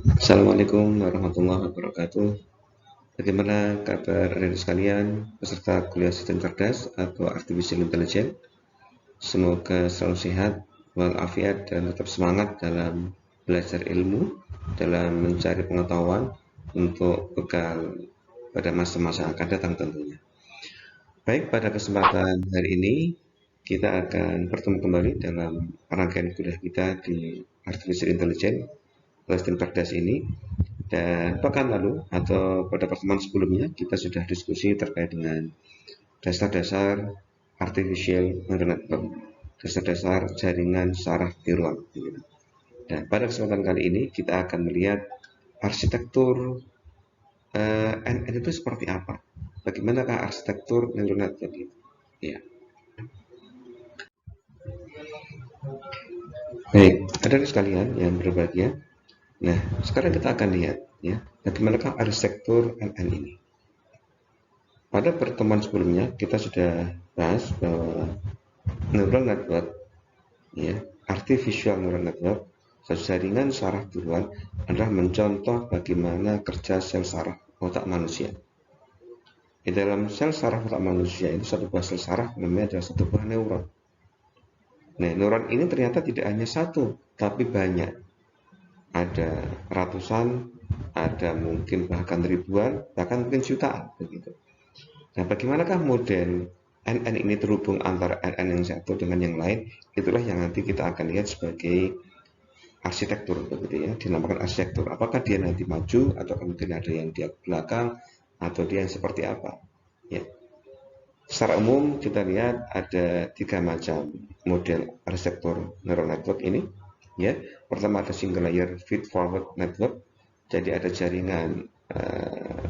Assalamualaikum warahmatullahi wabarakatuh. Bagaimana kabar adik sekalian, peserta kuliah sistem cerdas atau artificial intelligence? Semoga selalu sehat, walafiat, dan tetap semangat dalam belajar ilmu, dalam mencari pengetahuan untuk bekal pada masa-masa yang akan datang tentunya. Baik, pada kesempatan hari ini kita akan bertemu kembali dalam rangkaian kuliah kita di artificial intelligence sistem cerdas ini. Dan pekan lalu atau pada pertemuan sebelumnya kita sudah diskusi terkait dengan dasar-dasar artificial neural network, dasar-dasar jaringan saraf tiruan. Dan pada kesempatan kali ini kita akan melihat arsitektur NN itu seperti apa. Bagaimanakah arsitektur neural network itu? Ya. Baik, ada sekalian yang berbahagia. Nah, sekarang kita akan lihat ya, bagaimanakah arsitektur NN ini. Pada pertemuan sebelumnya kita sudah bahas bahwa neural network, ya, artificial neural network, jaringan saraf tiruan adalah mencontoh bagaimana kerja sel saraf otak manusia. Di dalam sel saraf otak manusia itu satu buah sel saraf namanya adalah satu buah neuron. Nah, neuron ini ternyata tidak hanya satu, tapi banyak. Ada ratusan, ada mungkin bahkan ribuan, bahkan mungkin jutaan begitu. Nah, bagaimanakah model NN ini terhubung antara NN yang satu dengan yang lain? Itulah yang nanti kita akan lihat sebagai arsitektur, begitu ya, dinamakan arsitektur. Apakah dia nanti maju atau mungkin ada yang di belakang atau dia yang seperti apa? Ya. Secara umum kita lihat ada tiga macam model arsitektur neural network ini. Ya, pertama ada single layer feed forward network. Jadi ada jaringan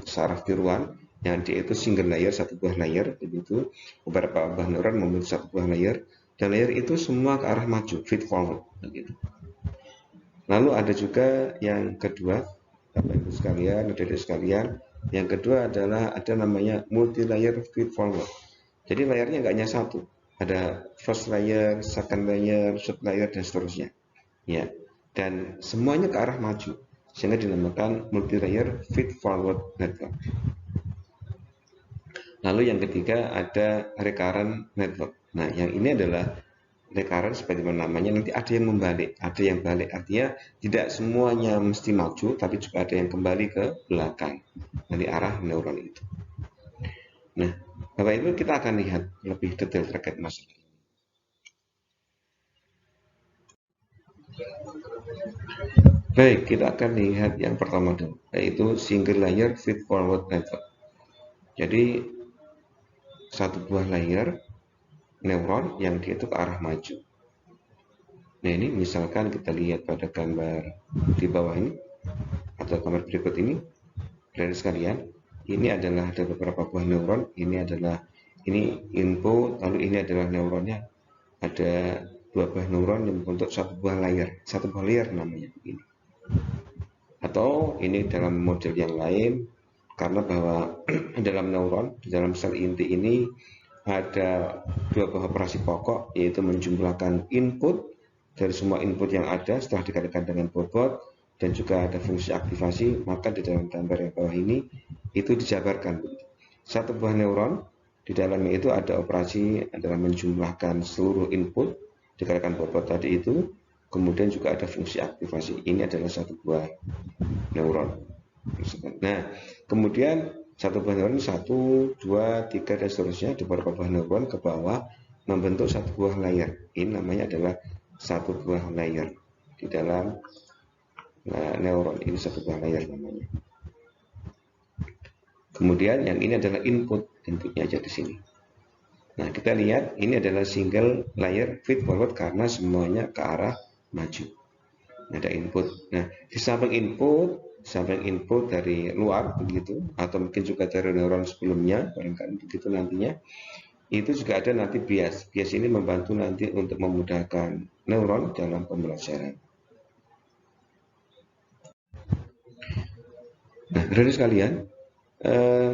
saraf tiruan yang dia itu single layer, satu buah layer, begitu. Beberapa buah neuron membentuk satu buah layer, dan layer itu semua ke arah maju, feed forward, begitu. Lalu ada juga yang kedua, Bapak Ibu sekalian, adik-adik sekalian, yang kedua adalah ada namanya multi layer feed forward. Jadi layarnya nggak hanya satu, ada first layer, second layer, third layer, dan seterusnya. Ya, dan semuanya ke arah maju, sehingga dinamakan multi layer feed forward network. Lalu yang ketiga ada recurrent network. Nah, yang ini adalah recurrent sebagaimana namanya, nanti ada yang membalik, ada yang balik, artinya tidak semuanya mesti maju, tapi juga ada yang kembali ke belakang dari arah neuron itu. Nah, Bapak Ibu, kita akan lihat lebih detail terkait masalah ini. Baik, kita akan lihat yang pertama dulu, yaitu single layer feed forward network. Jadi satu buah layer neuron yang dia itu ke arah maju. Nah, ini misalkan kita lihat pada gambar di bawah ini atau gambar berikut ini, dari sekalian, ini adalah ada beberapa buah neuron, ini input, lalu ini adalah neuronnya, ada dua buah neuron yang membentuk satu buah layer namanya ini. Atau ini dalam model yang lain, karena bahwa dalam neuron, di dalam sel inti ini ada dua buah operasi pokok, yaitu menjumlahkan input dari semua input yang ada setelah dikalikan dengan bobot, dan juga ada fungsi aktivasi. Maka di dalam gambar yang bawah ini itu dijabarkan. Satu buah neuron, di dalamnya itu ada operasi adalah menjumlahkan seluruh input dikalikan bobot tadi itu, kemudian juga ada fungsi aktivasi. Ini adalah satu buah neuron. Nah, kemudian satu buah neuron, 1, 2, 3, dan seterusnya, di beberapa buah neuron ke bawah membentuk satu buah layer. Ini namanya adalah satu buah layer di dalam neuron. Ini satu buah layer namanya. Kemudian yang ini adalah inputnya aja di sini. Nah, kita lihat ini adalah single layer feed forward karena semuanya ke arah maju. Ada input. Nah, di samping input dari luar begitu, atau mungkin juga dari neuron sebelumnya, barangkali begitu nantinya, itu juga ada nanti bias. Bias ini membantu nanti untuk memudahkan neuron dalam pembelajaran. Nah, dari sekalian,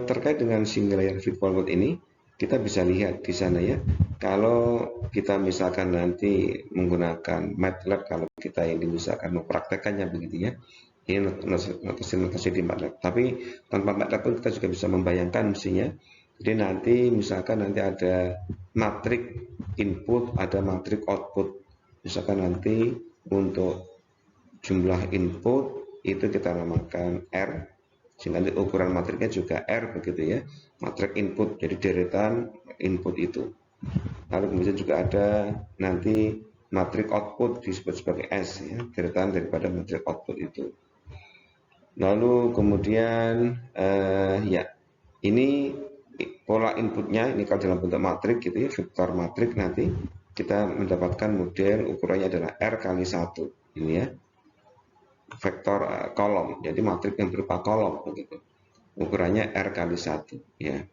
terkait dengan single layer feed forward ini, kita bisa lihat di sana ya. Kalau kita misalkan nanti menggunakan MATLAB, kalau kita ini misalkan mempraktekannya begitu ya, Ini notasi di MATLAB. Tapi tanpa MATLAB pun kita juga bisa membayangkan mestinya. Jadi nanti misalkan nanti ada matrik input, ada matrik output. Misalkan nanti untuk jumlah input itu kita namakan R, sehingga nanti ukuran matriknya juga R begitu ya. Matrik input, jadi deretan input itu. Lalu kemudian juga ada nanti matrik output disebut sebagai S ya, deretan daripada matrik output itu. Lalu kemudian ya ini pola inputnya, ini kalau dalam bentuk matrik gitu ya, vektor matrik, nanti kita mendapatkan model ukurannya adalah R kali 1 ini ya, vektor kolom, jadi matrik yang berupa kolom begitu, ukurannya R kali 1 ya,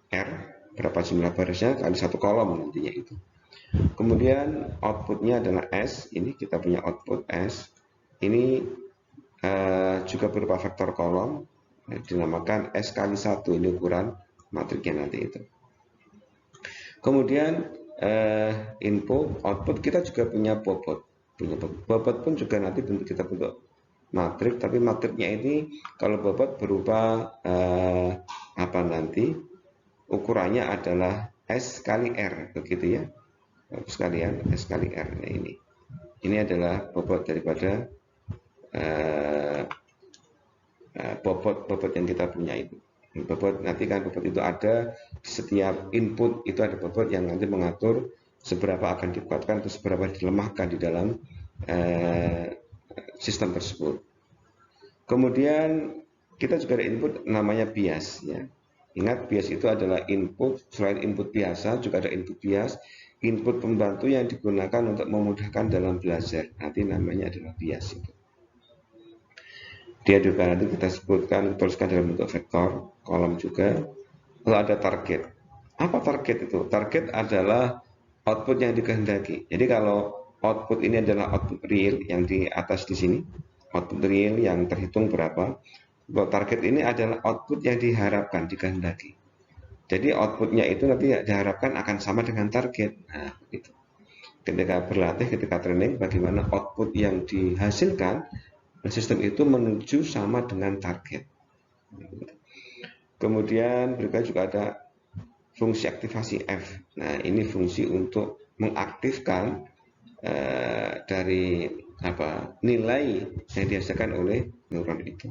R berapa jumlah barisnya kali 1 kolom nantinya itu. Kemudian outputnya adalah S, ini kita punya output S, ini juga berupa vektor kolom, dinamakan S kali 1, ini ukuran matriknya nanti itu. Kemudian input, output, kita juga punya bobot. Bobot pun juga nanti kita bentuk matrik, tapi matriknya ini kalau bobot berupa apa nanti ukurannya adalah S kali R begitu ya, sekalian S kali R. Nah, ini adalah bobot daripada bobot yang kita punya itu. Bobot nanti kan bobot itu ada di setiap input, itu ada bobot yang nanti mengatur seberapa akan dikuatkan atau seberapa dilemahkan di dalam sistem tersebut. Kemudian kita juga ada input namanya bias ya. Ingat, bias itu adalah input, selain input biasa juga ada input bias, input pembantu yang digunakan untuk memudahkan dalam belajar. Nanti namanya adalah bias itu. Dia juga nanti kita sebutkan, tuliskan dalam bentuk vektor, kolom juga. Lalu ada target. Apa target itu? Target adalah output yang dikehendaki. Jadi kalau output ini adalah output real yang di atas di sini, output real yang terhitung berapa. Target ini adalah output yang diharapkan, dikehendaki. Jadi outputnya itu nanti diharapkan akan sama dengan target. Nah, itu. Ketika berlatih, ketika training, bagaimana output yang dihasilkan sistem itu menuju sama dengan target. Kemudian berikutnya juga ada fungsi aktivasi F. Nah, ini fungsi untuk mengaktifkan dari nilai yang dihasilkan oleh neuron itu.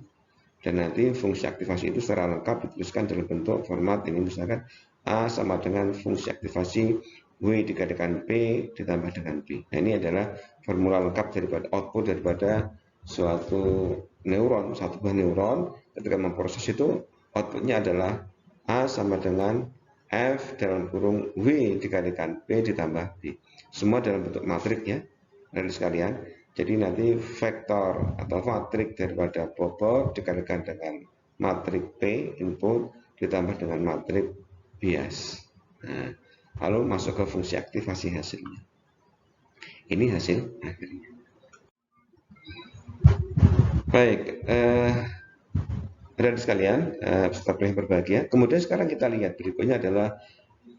Dan nanti fungsi aktivasi itu secara lengkap dituliskan dalam bentuk format ini, misalkan A sama dengan fungsi aktivasi W dikalikan P ditambah dengan B. Nah, ini adalah formula lengkap daripada output daripada suatu neuron, satu buah neuron. Ketika memproses itu, outputnya adalah A sama dengan F dalam kurung W dikalikan P ditambah B. Semua dalam bentuk matrik ya, dari sekalian. Jadi nanti vektor atau matrik daripada bobot dikalikan dengan matrik P input ditambah dengan matrik bias. Nah, lalu masuk ke fungsi aktivasi hasilnya. Ini hasil akhirnya. Baik, rekan sekalian, peserta yang berbahagia. Kemudian sekarang kita lihat berikutnya adalah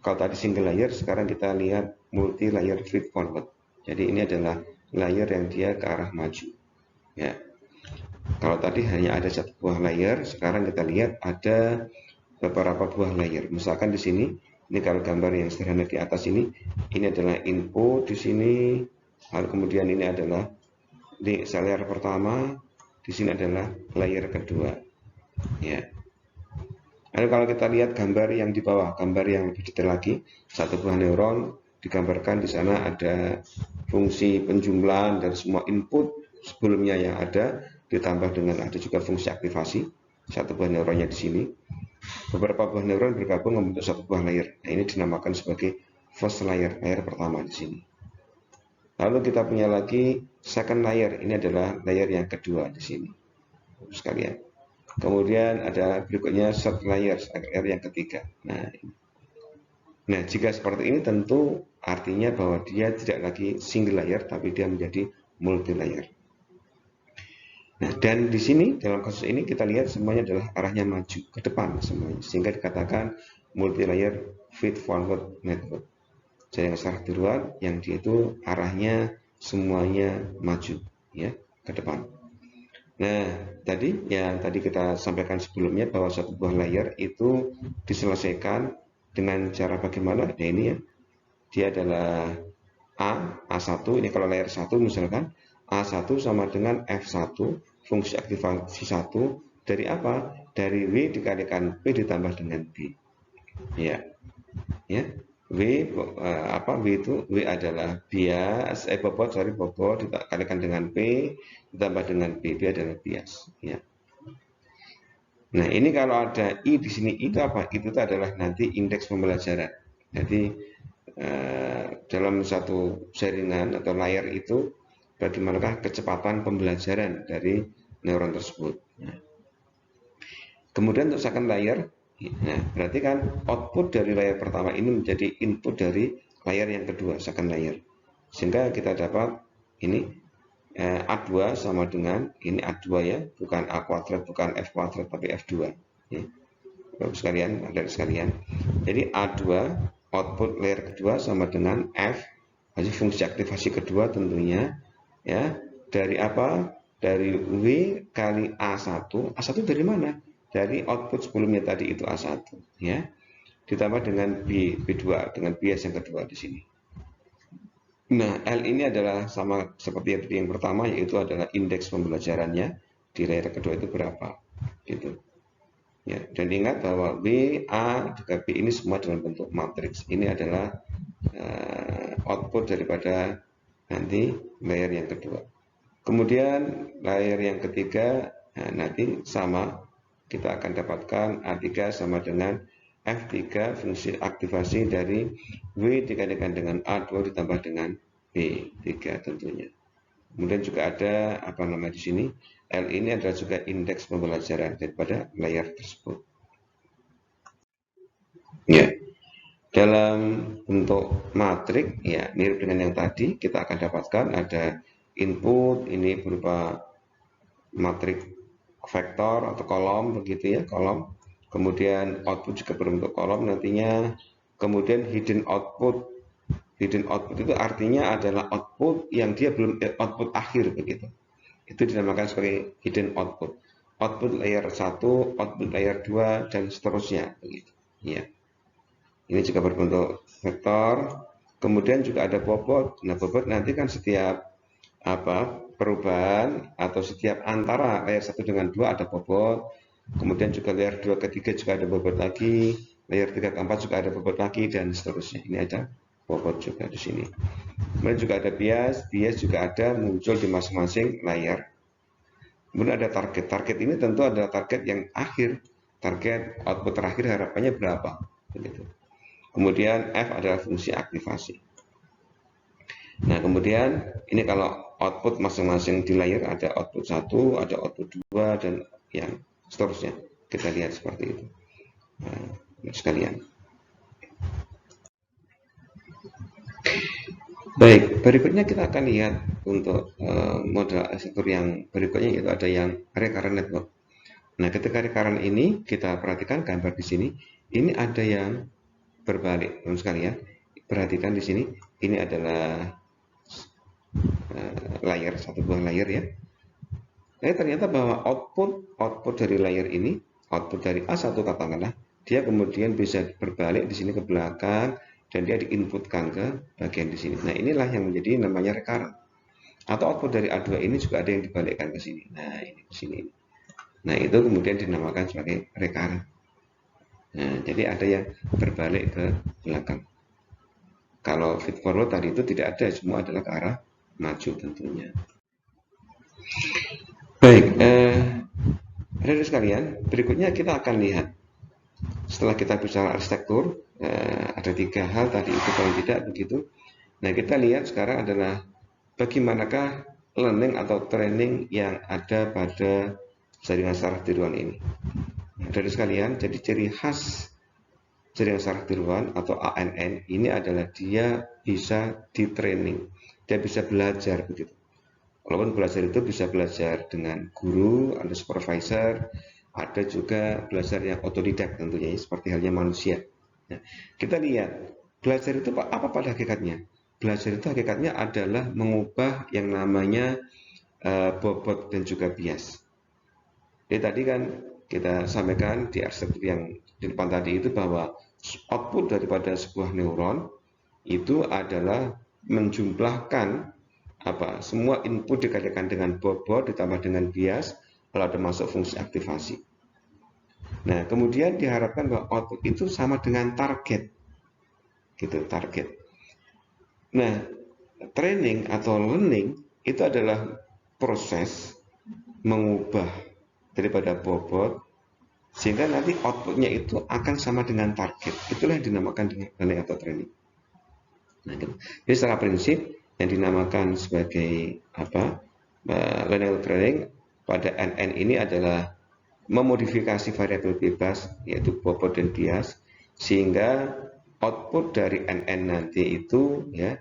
kalau tadi single layer, sekarang kita lihat multi layer feed forward. Jadi ini adalah layer yang dia ke arah maju. Ya. Kalau tadi hanya ada satu buah layer, sekarang kita lihat ada beberapa buah layer. Misalkan di sini, ini kalau gambar yang sederhana di atas ini adalah input di sini, lalu kemudian ini adalah di layer pertama, di sini adalah layer kedua. Ya. Lalu kalau kita lihat gambar yang di bawah, gambar yang lebih detail lagi, satu buah neuron digambarkan di sana ada fungsi penjumlahan dan semua input sebelumnya yang ada, ditambah dengan ada juga fungsi aktivasi satu buah neuronnya di sini. Beberapa buah neuron bergabung membentuk satu buah layer. Nah, ini dinamakan sebagai first layer, layer pertama di sini. Lalu kita punya lagi second layer, ini adalah layer yang kedua di sini, sekalian. Kemudian ada berikutnya third layer yang ketiga. Nah, jika seperti ini tentu artinya bahwa dia tidak lagi single layer, tapi dia menjadi multi layer. Nah, dan di sini dalam kasus ini kita lihat semuanya adalah arahnya maju ke depan semuanya, sehingga dikatakan multi layer feed forward network. Jadi yang saraf di luar, yang dia itu arahnya semuanya maju ya ke depan. Nah, tadi yang tadi kita sampaikan sebelumnya bahwa satu buah layer itu diselesaikan dengan cara bagaimana? Nah ini ya, dia adalah A1, ini kalau layer 1 misalkan, A1 sama dengan F1, fungsi aktivasi 1, dari apa? Dari W dikalikan P ditambah dengan B. Ya, ya. W apa W itu W adalah bias bobot dikalikan dengan P ditambah dengan B adalah bias ya. Nah ini kalau ada I di sini itu apa? Itu adalah nanti indeks pembelajaran. Jadi dalam satu jaringan atau layar itu bagaimanakah kecepatan pembelajaran dari neuron tersebut. Nah, kemudian untuk second layer, nah berarti kan output dari layar pertama ini menjadi input dari layar yang kedua, second layer. Sehingga kita dapat ini A2 sama dengan ini A2 ya, bukan A kuadrat, bukan F kuadrat, tapi F2. Ya. Bapak sekalian, ada sekalian. Jadi A2 output layer kedua sama dengan F, hasil fungsi aktivasi kedua tentunya ya. Dari apa? Dari W kali A1. A1 dari mana? Dari output sebelumnya tadi itu A1 ya. Ditambah dengan B2 dengan bias yang kedua di sini. Nah, L ini adalah sama seperti yang pertama, yaitu adalah indeks pembelajarannya di layer kedua itu berapa, gitu. Ya, dan ingat bahwa B, A, juga B ini semua dalam bentuk matriks. Ini adalah output daripada nanti layer yang kedua. Kemudian layer yang ketiga, nah, nanti sama, kita akan dapatkan A3 sama dengan F3 fungsi aktivasi dari W dikalikan dengan A2 ditambah dengan B3 tentunya. Kemudian juga ada apa nama di sini? L ini adalah juga indeks pembelajaran daripada layer tersebut. Ya, dalam bentuk matrik ya mirip dengan yang tadi kita akan dapatkan ada input ini berupa matrik vektor atau kolom begitu ya, kolom. Kemudian output juga berbentuk kolom nantinya. Kemudian hidden output. Hidden output itu artinya adalah output yang dia belum output akhir begitu. Itu dinamakan sebagai hidden output. Output layer 1, output layer 2 dan seterusnya begitu. Ya. Ini juga berbentuk vektor. Kemudian juga ada bobot. Nah, bobot nanti kan setiap apa perubahan atau setiap antara layer 1 dengan 2 ada bobot. Kemudian juga layer 2 ke 3 juga ada bobot lagi, layer 3 ke 4 juga ada bobot lagi dan seterusnya. Ini ada bobot juga di sini. Kemudian juga ada bias, bias juga ada muncul di masing-masing layer. Kemudian ada target. Target ini tentu adalah target yang akhir. Target output terakhir harapannya berapa? Begitu. Kemudian F adalah fungsi aktivasi. Nah, kemudian ini kalau output masing-masing di layer ada output 1, ada output 2 dan yang seterusnya. Kita lihat seperti itu. Nah, sekalian. Baik, berikutnya kita akan lihat untuk model arsitektur yang berikutnya, yaitu ada yang recurrent network. Nah, ketika recurrent ini kita perhatikan gambar di sini, ini ada yang berbalik, teman sekalian. Perhatikan di sini, ini adalah layer, satu buah layer ya. Nah, ternyata bahwa output dari layer ini, output dari A1 katakanlah, dia kemudian bisa berbalik di sini ke belakang dan dia diinputkan ke bagian di sini. Nah, inilah yang menjadi namanya recurrent. Atau output dari A2 ini juga ada yang dibalikkan ke sini. Nah, ini ke sini. Nah, itu kemudian dinamakan sebagai recurrent. Nah, jadi ada yang berbalik ke belakang. Kalau feed forward tadi itu tidak ada, semua adalah ke arah maju tentunya. Baik, rekan sekalian, berikutnya kita akan lihat. Setelah kita bicara arsitektur, ada 3 hal tadi itu paling tidak begitu. Nah, kita lihat sekarang adalah bagaimanakah learning atau training yang ada pada jaringan saraf tiruan ini. Nah, dari sekalian, jadi ciri khas jaringan saraf tiruan atau ANN ini adalah dia bisa di training, dia bisa belajar begitu. Walaupun belajar itu bisa belajar dengan guru, ada supervisor, ada juga belajar yang otodidak tentunya, seperti halnya manusia. Nah, kita lihat, belajar itu apa pada hakikatnya? Belajar itu hakikatnya adalah mengubah yang namanya bobot dan juga bias. Jadi tadi kan kita sampaikan di arsitektur yang di depan tadi itu bahwa output daripada sebuah neuron itu adalah menjumlahkan semua input dikalikan dengan bobot ditambah dengan bias lalu ada masuk fungsi aktivasi. Nah, kemudian diharapkan bahwa output itu sama dengan target, gitu, target. Nah, training atau learning itu adalah proses mengubah daripada bobot sehingga nanti outputnya itu akan sama dengan target. Itulah yang dinamakan dengan learning atau training. Nah, gitu. Jadi secara prinsip yang dinamakan sebagai learning atau training pada NN ini adalah memodifikasi variabel bebas yaitu bobot dan bias sehingga output dari NN nanti itu ya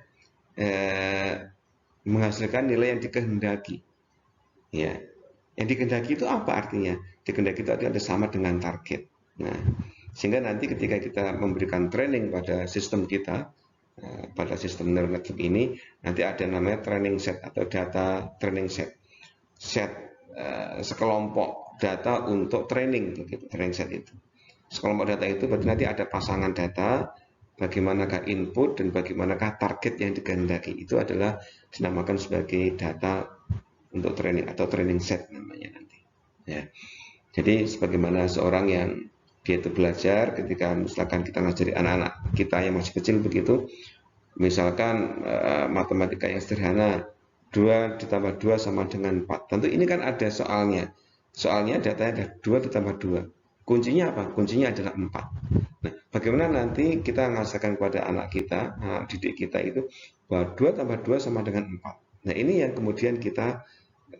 menghasilkan nilai yang dikehendaki. Ya, yang dikehendaki itu apa artinya? Dikehendaki itu artinya ada sama dengan target. Nah, sehingga nanti ketika kita memberikan training pada sistem kita, pada sistem neural network ini, nanti ada namanya training set atau data training set. Sekelompok data untuk training, begitu, training set itu. Sekelompok data itu berarti nanti ada pasangan data, bagaimanakah input dan bagaimanakah target yang dikehendaki. Itu adalah dinamakan sebagai data untuk training atau training set namanya nanti. Ya. Jadi sebagaimana seorang yang dia itu belajar ketika misalkan kita ngajari anak-anak kita yang masih kecil begitu, misalkan matematika yang sederhana 2 ditambah 2 sama dengan 4. Tentu ini kan ada soalnya. Soalnya datanya ada 2 ditambah 2. Kuncinya apa? Kuncinya adalah 4. Nah, bagaimana nanti kita mengajarkan kepada anak kita, didik kita itu bahwa 2 tambah 2 sama dengan 4. Nah, ini yang kemudian kita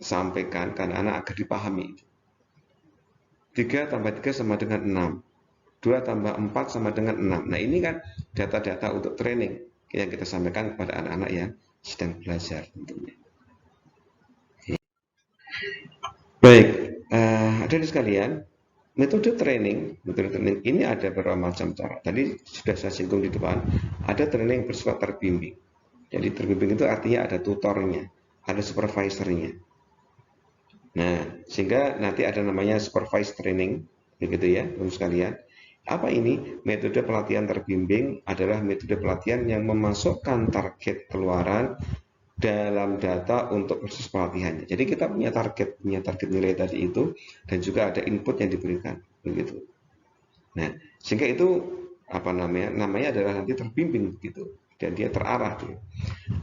sampaikan ke anak-anak agar dipahami. 3 tambah 3 sama dengan 6. 2 tambah 4 sama dengan 6. Nah, ini kan data-data untuk training yang kita sampaikan kepada anak-anak yang sedang belajar tentunya. Baik, hadirin sekalian, metode training ini ada beberapa macam cara. Tadi sudah saya singgung di depan, ada training bersifat terbimbing. Jadi terbimbing itu artinya ada tutornya, ada supervisornya. Nah, sehingga nanti ada namanya supervised training, begitu ya, teman sekalian. Apa ini? Metode pelatihan terbimbing adalah metode pelatihan yang memasukkan target keluaran dalam data untuk proses pelatihannya. Jadi kita punya target nilai tadi itu, dan juga ada input yang diberikan, begitu. Nah, sehingga itu namanya adalah nanti terbimbing begitu, dan dia terarah.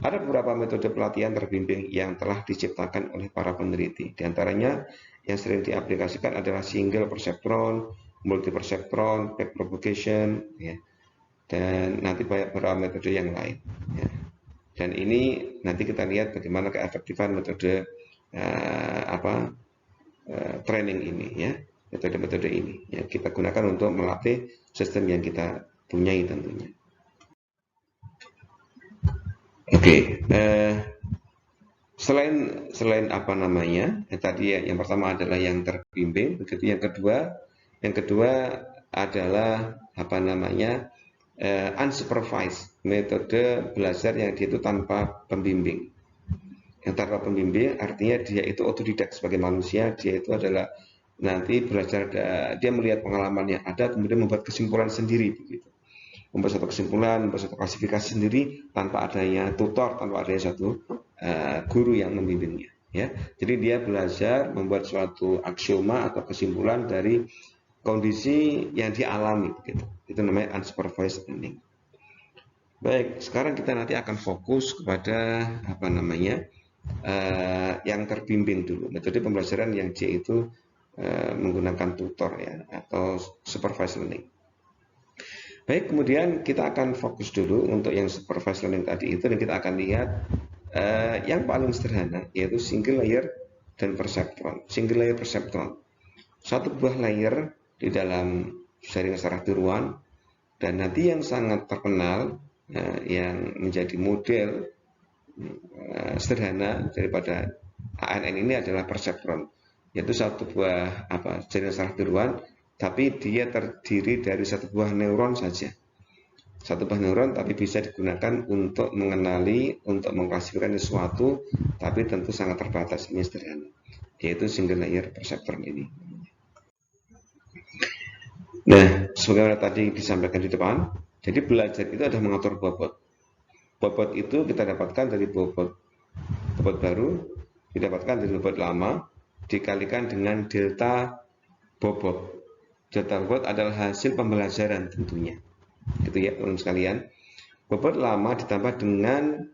Ada beberapa metode pelatihan terbimbing yang telah diciptakan oleh para peneliti. Di antaranya yang sering diaplikasikan adalah single perceptron, multi perceptron, backpropagation, ya, dan nanti banyak beberapa metode yang lain. Ya. Dan ini nanti kita lihat bagaimana keefektifan metode training ini, ya, metode-metode ini. Ya, kita gunakan untuk melatih sistem yang kita punyai tentunya. Oke, selain tadi yang pertama adalah yang terbimbing, begitu. Yang kedua adalah unsupervised, metode belajar yang dia itu tanpa pembimbing. Yang tanpa pembimbing artinya dia itu otodidak sebagai manusia, dia itu adalah nanti belajar, dia melihat pengalaman yang ada kemudian membuat kesimpulan sendiri begitu. Membuat satu kesimpulan, membuat satu klasifikasi sendiri tanpa adanya tutor, tanpa adanya satu guru yang membimbingnya. Ya, jadi dia belajar membuat suatu aksioma atau kesimpulan dari kondisi yang dialami, begitu. Itu namanya unsupervised learning. Baik, sekarang kita nanti akan fokus kepada yang terbimbing dulu, metode pembelajaran yang dia itu menggunakan tutor, ya, atau supervised learning. Baik, kemudian kita akan fokus dulu untuk yang supervised learning tadi itu, dan kita akan lihat yang paling sederhana, yaitu single layer dan perceptron. Single layer perceptron, satu buah layer di dalam jaringan saraf tiruan, dan nanti yang sangat terkenal yang menjadi model sederhana daripada ANN ini adalah perceptron, yaitu satu buah jaringan saraf tiruan, tapi dia terdiri dari satu buah neuron saja. Satu buah neuron tapi bisa digunakan untuk mengenali, untuk mengklasifikasi sesuatu, tapi tentu sangat terbatas. Ini sederhana, yaitu single layer perceptron ini. Nah, sebagaimana tadi disampaikan di depan, jadi belajar itu adalah mengatur bobot. Bobot itu kita dapatkan dari bobot baru, didapatkan dari bobot lama, dikalikan dengan delta bobot. Delta bobot adalah hasil pembelajaran tentunya. Gitu ya, teman-teman sekalian. Bobot lama ditambah dengan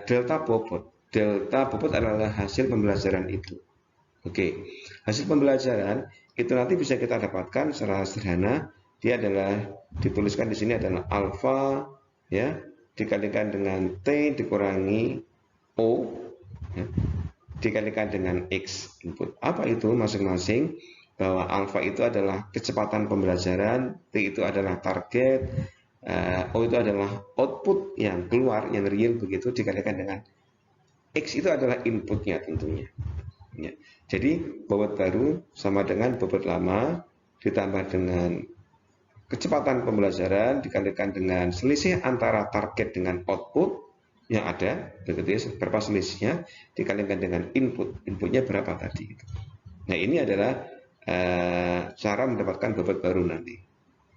delta bobot. Delta bobot adalah hasil pembelajaran itu. Oke, hasil pembelajaran itu nanti bisa kita dapatkan secara sederhana. Dia adalah dituliskan di sini adalah alfa ya dikalikan dengan t dikurangi o ya, dikalikan dengan x input. Apa itu masing-masing? Bahwa alfa itu adalah kecepatan pembelajaran, t itu adalah target, o itu adalah output yang keluar yang real begitu dikalikan dengan x itu adalah inputnya tentunya. Ya. Jadi bobot baru sama dengan bobot lama ditambah dengan kecepatan pembelajaran dikalikan dengan selisih antara target dengan output yang ada, begitu ya, berapa selisihnya dikalikan dengan inputnya berapa tadi. Nah ini adalah cara mendapatkan bobot baru nanti.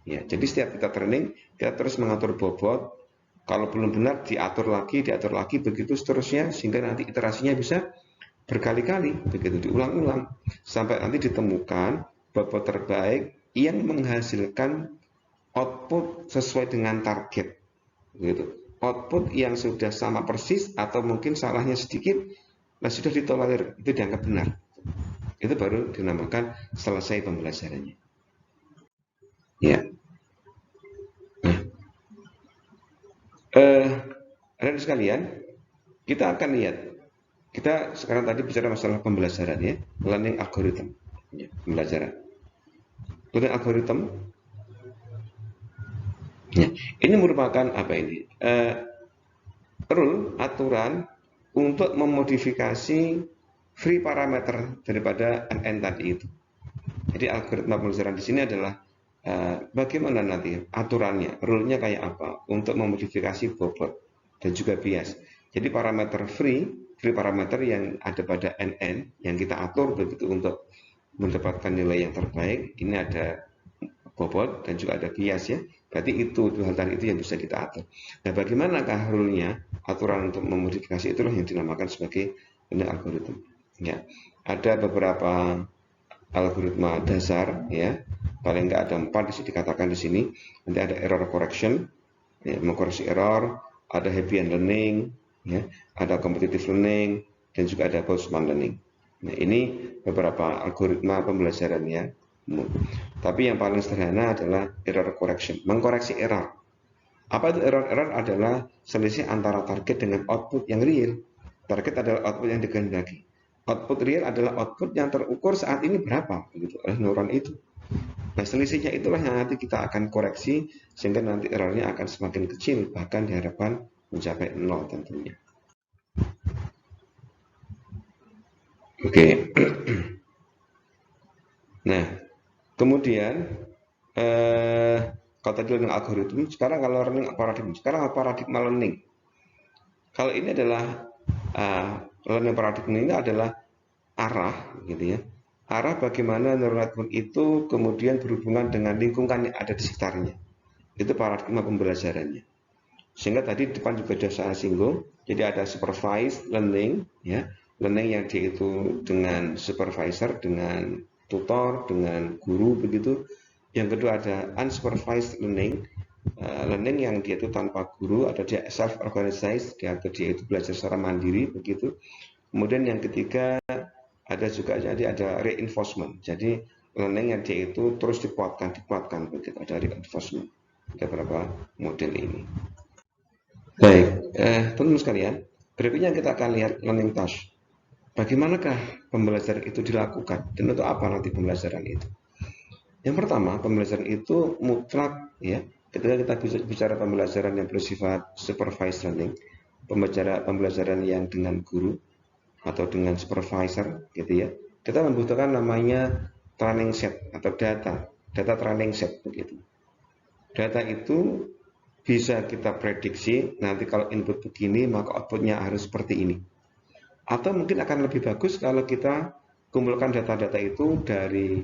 Ya, jadi setiap kita training kita terus mengatur bobot. Kalau belum benar diatur lagi, begitu seterusnya sehingga nanti iterasinya bisa berkali-kali, begitu diulang-ulang sampai nanti ditemukan bobot terbaik yang menghasilkan output sesuai dengan target, begitu. Output yang sudah sama persis atau mungkin salahnya sedikit, nah sudah ditolerir, itu dianggap benar. Itu baru dinamakan selesai pembelajarannya. Ya. Nah, ada sekalian, kita akan lihat. Kita sekarang tadi bicara masalah pembelajaran ya, learning algorithm, ya, pembelajaran. Learning algorithm, ya, ini merupakan apa ini? Rule, aturan untuk memodifikasi free parameter daripada NN tadi itu. Jadi algoritma pembelajaran di sini adalah bagaimana nanti aturannya, rule-nya kayak apa untuk memodifikasi bobot dan juga bias. Jadi parameter free parameter yang ada pada NN yang kita atur begitu untuk mendapatkan nilai yang terbaik. Ini ada bobot dan juga ada bias ya. Berarti itu dua hal tadi itu yang bisa kita atur. Nah, bagaimanakah rule-nya? Aturan untuk memodifikasi itulah yang dinamakan sebagai algoritma. Ya, ada beberapa algoritma dasar ya. Paling nggak ada 4 dikatakan di sini. Nanti ada error correction, ya, mengkoreksi error, ada Hebbian learning, ya, ada competitive learning, dan juga ada Boltzmann learning. Nah, ini beberapa algoritma pembelajaran ya. Tapi yang paling sederhana adalah error correction, mengkoreksi error. Apa itu error? Error adalah selisih antara target dengan output yang real. Target adalah output yang dikehendaki. Output real adalah output yang terukur saat ini berapa, begitu oleh neuron itu. Nah, selisihnya itulah yang nanti kita akan koreksi sehingga nanti errornya akan semakin kecil, bahkan diharapkan mencapai 0 tentunya. Oke. Nah, kemudian kalau tadi learning algorithm, sekarang kalau learning paradigma, sekarang paradigma learning. Kalau ini adalah learning paradigma ini adalah arah, gitu ya. Arah bagaimana neural network itu kemudian berhubungan dengan lingkungan yang ada di sekitarnya. Itu paradigma pembelajarannya. Sehingga tadi di depan juga sudah saya singgung. Jadi ada supervised learning, ya, learning yang dia itu dengan supervisor, dengan tutor, dengan guru begitu. Yang kedua ada unsupervised learning, learning yang dia itu tanpa guru atau dia self organized, atau dia itu belajar secara mandiri begitu. Kemudian yang ketiga ada juga jadi ada reinforcement. Jadi learning yang dia itu terus dikuatkan begitu. Ada reinforcement. Ada beberapa model ini. Baik, teman-teman sekalian, berikutnya kita akan lihat learning task. Bagaimanakah pembelajaran itu dilakukan dan untuk apa nanti pembelajaran itu? Yang pertama, pembelajaran itu mutlak ya. Ketika kita bicara pembelajaran yang bersifat supervised learning, pembelajaran yang dengan guru atau dengan supervisor gitu ya. Kita membutuhkan namanya training set atau data training set begitu. Data itu bisa kita prediksi nanti kalau input begini maka outputnya harus seperti ini. Atau mungkin akan lebih bagus kalau kita kumpulkan data-data itu dari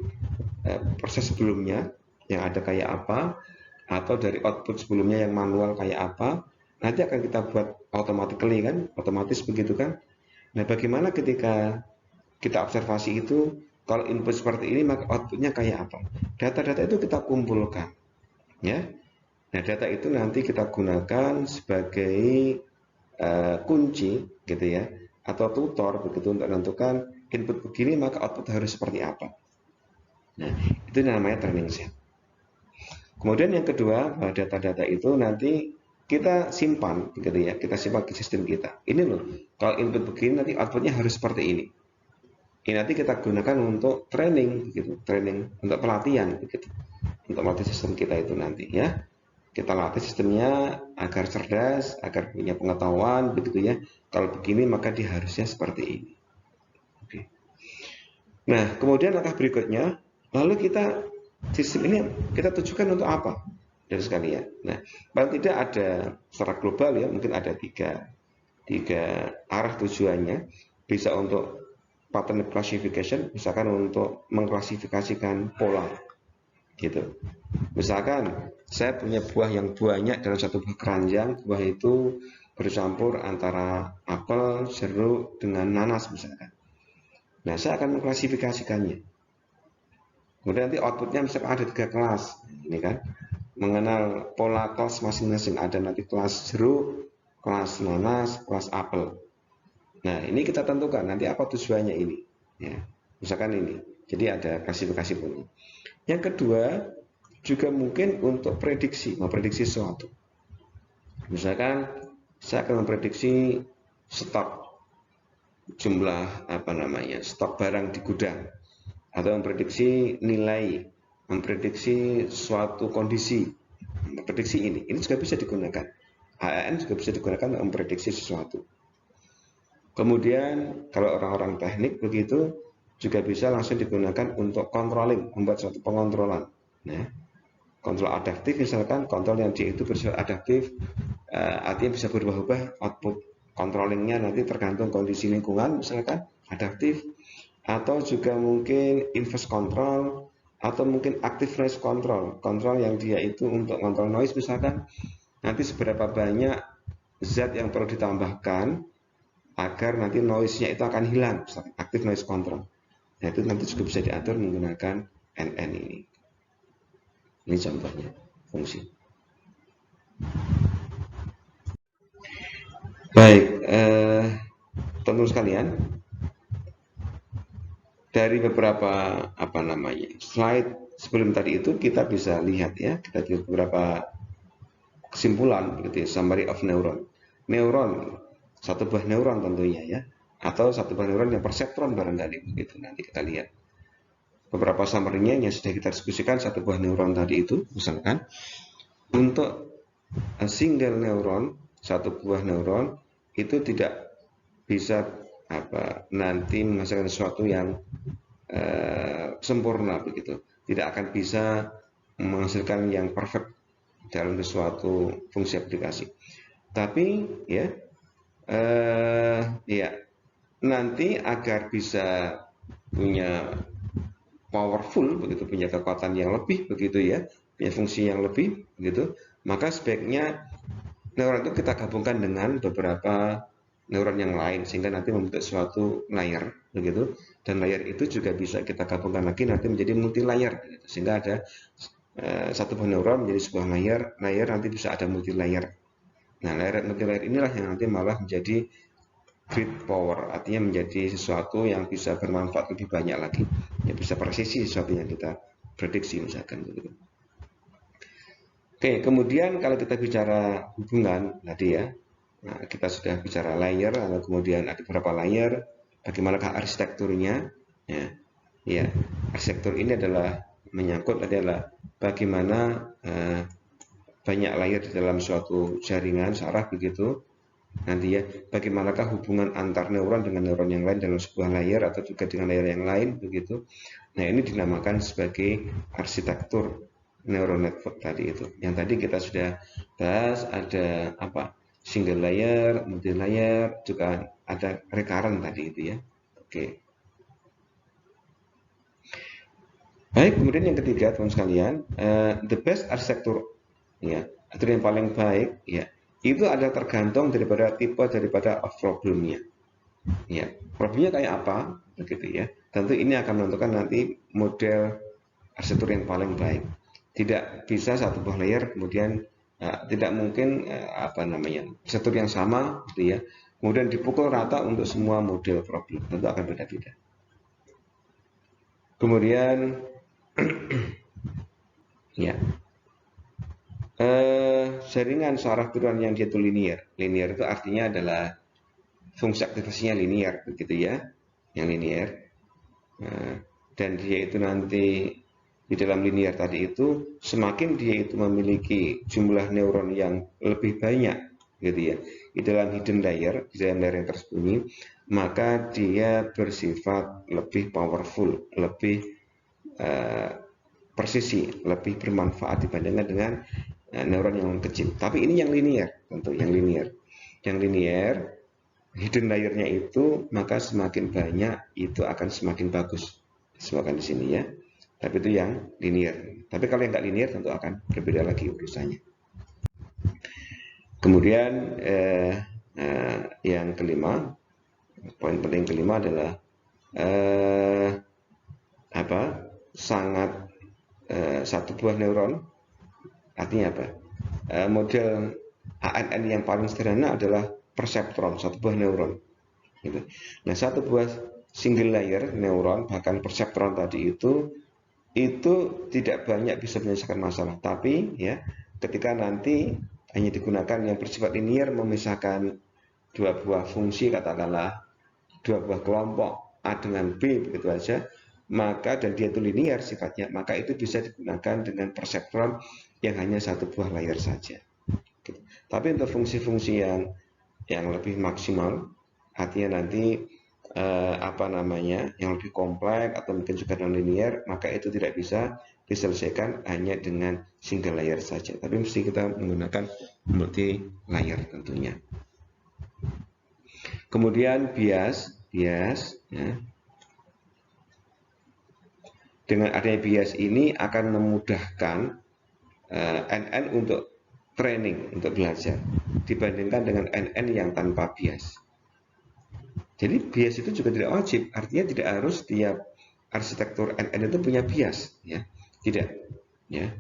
proses sebelumnya yang ada kayak apa, atau dari output sebelumnya yang manual kayak apa, nanti akan kita buat automatically kan, otomatis begitu kan. Nah, bagaimana ketika kita observasi itu, kalau input seperti ini maka outputnya kayak apa? Data-data itu kita kumpulkan, ya. Nah, data itu nanti kita gunakan sebagai kunci, gitu ya, atau tutor begitu untuk menentukan input begini maka output harus seperti apa. Nah, itu namanya training set. Kemudian yang kedua, data-data itu nanti kita simpan, gitu ya, kita simpan ke sistem kita. Ini loh, kalau input begini nanti outputnya harus seperti ini. Ini nanti kita gunakan untuk training, gitu, training untuk pelatihan, begitu, untuk melatih sistem kita itu nanti ya. Kita latih sistemnya agar cerdas, agar punya pengetahuan, begitu ya. Kalau begini maka dia harusnya seperti ini. Oke. Nah, kemudian langkah berikutnya, lalu kita sistem ini kita tujukan untuk apa? Dari sekalian. Nah, paling tidak ada secara global ya, mungkin ada tiga arah tujuannya. Bisa untuk pattern classification, misalkan untuk mengklasifikasikan pola, gitu. Misalkan saya punya buah yang banyak dalam satu buah keranjang, buah itu bercampur antara apel, jeruk dengan nanas misalkan. Nah, saya akan mengklasifikasikannya. Kemudian nanti outputnya misalkan ada 3 kelas, ini kan, mengenal pola kelas masing-masing. Ada nanti kelas jeruk, kelas nanas, kelas apel. Nah, ini kita tentukan nanti apa tujuannya ini. Ya, misalkan ini. Jadi ada klasifikasi bunyi. Yang kedua, juga mungkin untuk memprediksi sesuatu. Misalkan saya akan memprediksi stok jumlah stok barang di gudang, atau memprediksi nilai, memprediksi suatu kondisi, memprediksi ini juga bisa digunakan. HAN juga bisa digunakan untuk memprediksi sesuatu. Kemudian kalau orang-orang teknik begitu juga bisa langsung digunakan untuk controlling, membuat suatu pengontrolan. Nah, kontrol adaptif misalkan, kontrol yang dia itu bersifat adaptif, artinya bisa berubah-ubah output controllingnya nanti tergantung kondisi lingkungan misalkan adaptif, atau juga mungkin inverse control, atau mungkin active noise control, kontrol yang dia itu untuk kontrol noise misalkan, nanti seberapa banyak zat yang perlu ditambahkan agar nanti noise-nya itu akan hilang, misalkan active noise control. Nah, itu nanti juga bisa diatur menggunakan NN ini. Ini contohnya fungsi. Baik, teman-teman sekalian, dari beberapa slide sebelum tadi itu kita bisa lihat ya, kita lihat beberapa kesimpulan, gitu ya, summary of neuron. Neuron, satu buah neuron tentunya ya, atau satu buah neuron yang perseptron barangkali begitu. Nanti kita lihat beberapa summary-nya yang sudah kita diskusikan. Satu buah neuron tadi itu, misalkan untuk single neuron, satu buah neuron itu tidak bisa nanti menghasilkan sesuatu yang sempurna begitu, tidak akan bisa menghasilkan yang perfect dalam sesuatu fungsi aplikasi. Tapi ya nanti agar bisa punya powerful begitu, punya kekuatan yang lebih begitu ya, punya fungsi yang lebih begitu, maka sebaiknya neuron itu kita gabungkan dengan beberapa neuron yang lain sehingga nanti membentuk suatu layer begitu, dan layer itu juga bisa kita gabungkan lagi nanti menjadi multi layer begitu. Sehingga ada satu buah neuron menjadi sebuah layer nanti bisa ada multi layer. Nah, layer multi layer inilah yang nanti malah menjadi great power, artinya menjadi sesuatu yang bisa bermanfaat lebih banyak lagi, yang bisa presisi sesuatu yang kita prediksi misalkan begitu. Oke, kemudian kalau kita bicara hubungan tadi ya, nah, kita sudah bicara layer, lalu kemudian ada beberapa layer, bagaimanakah arsitekturnya? Ya, arsitektur ini adalah menyangkut adalah bagaimana banyak layer di dalam suatu jaringan saraf begitu. Nanti ya, bagaimanakah hubungan antar neuron dengan neuron yang lain dalam sebuah layer atau juga dengan layer yang lain begitu. Nah, ini dinamakan sebagai arsitektur neural network tadi itu. Yang tadi kita sudah bahas ada single layer, multi layer, juga ada recurrent tadi itu ya. Oke. Baik, kemudian yang ketiga teman sekalian, the best arsitektur, ya, atau yang paling baik, ya, itu ada tergantung daripada tipe daripada problemnya. Ya, problemnya kayak apa, begitu ya. Tentu ini akan menentukan nanti model arsitektur yang paling baik. Tidak bisa satu buah layer kemudian tidak mungkin apa namanya arsitektur yang sama, gitu ya. Kemudian dipukul rata untuk semua model problem, tentu akan beda-beda. Kemudian ya, jaringan searah turunan yang dia itu linear. Linear itu artinya adalah fungsi aktivasinya linear, begitu ya, yang linear. Nah, dan dia itu nanti di dalam linear tadi itu semakin dia itu memiliki jumlah neuron yang lebih banyak, gitu ya, di dalam hidden layer, di dalam layer yang tersembunyi, maka dia bersifat lebih powerful, lebih uh, persisi, lebih bermanfaat dibandingkan dengan neuron yang kecil. Tapi ini yang linear, tentu yang linear. Yang linear, hidden layer-nya itu maka semakin banyak itu akan semakin bagus. Disebutkan di sini ya. Tapi itu yang linear. Tapi kalau yang nggak linear tentu akan berbeda lagi urusannya. Kemudian yang kelima, poin penting kelima adalah apa? Sangat satu buah neuron. Artinya apa? Model ANN yang paling sederhana adalah perseptron, satu buah neuron. Gitu. Nah, satu buah single layer neuron, bahkan perseptron tadi itu tidak banyak bisa menyelesaikan masalah. Tapi ya, ketika nanti hanya digunakan yang bersifat linear memisahkan dua buah fungsi, katakanlah dua buah kelompok A dengan B begitu aja, maka dan dia itu linear sifatnya, maka itu bisa digunakan dengan perseptron yang hanya satu buah layer saja. Gitu. Tapi untuk fungsi-fungsi yang lebih maksimal, artinya nanti apa namanya yang lebih kompleks atau mungkin juga non linear, maka itu tidak bisa diselesaikan hanya dengan single layer saja, tapi mesti kita menggunakan multi layer tentunya. Kemudian bias ya, dengan adanya bias ini akan memudahkan NN untuk training, untuk belajar dibandingkan dengan NN yang tanpa bias. Jadi bias itu juga tidak wajib, artinya tidak harus tiap arsitektur NN itu punya bias, ya, tidak, ya.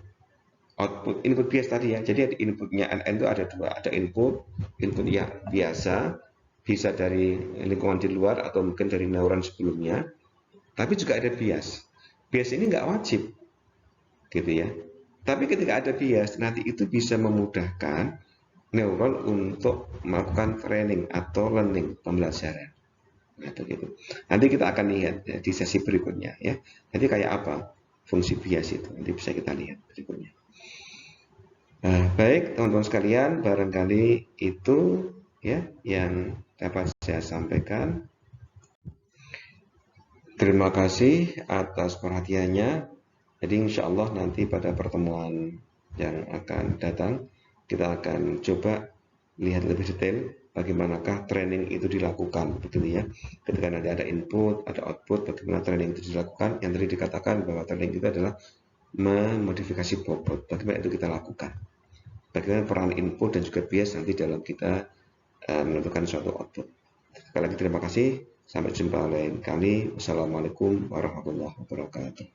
Output input bias tadi ya, jadi inputnya NN itu ada dua, ada input yang biasa, bisa dari lingkungan di luar atau mungkin dari neuron sebelumnya, tapi juga ada bias. Bias ini nggak wajib, gitu ya. Tapi ketika ada bias, nanti itu bisa memudahkan neuron untuk melakukan training atau learning, pembelajaran. Nah, begitu. Nanti kita akan lihat ya, di sesi berikutnya ya. Nanti kayak apa fungsi bias itu, nanti bisa kita lihat berikutnya. Baik teman-teman sekalian, barangkali itu ya yang dapat saya sampaikan. Terima kasih atas perhatiannya. Jadi insya Allah nanti pada pertemuan yang akan datang kita akan coba lihat lebih detail bagaimanakah training itu dilakukan, begitu ya. Ketika nanti ada input, ada output, bagaimana training itu dilakukan. Yang tadi dikatakan bahwa training itu adalah memodifikasi bobot. Bagaimana itu kita lakukan? Bagaimana peran input dan juga bias nanti dalam kita menentukan suatu output. Sekali lagi terima kasih. Sampai jumpa lain kali. Wassalamualaikum warahmatullahi wabarakatuh.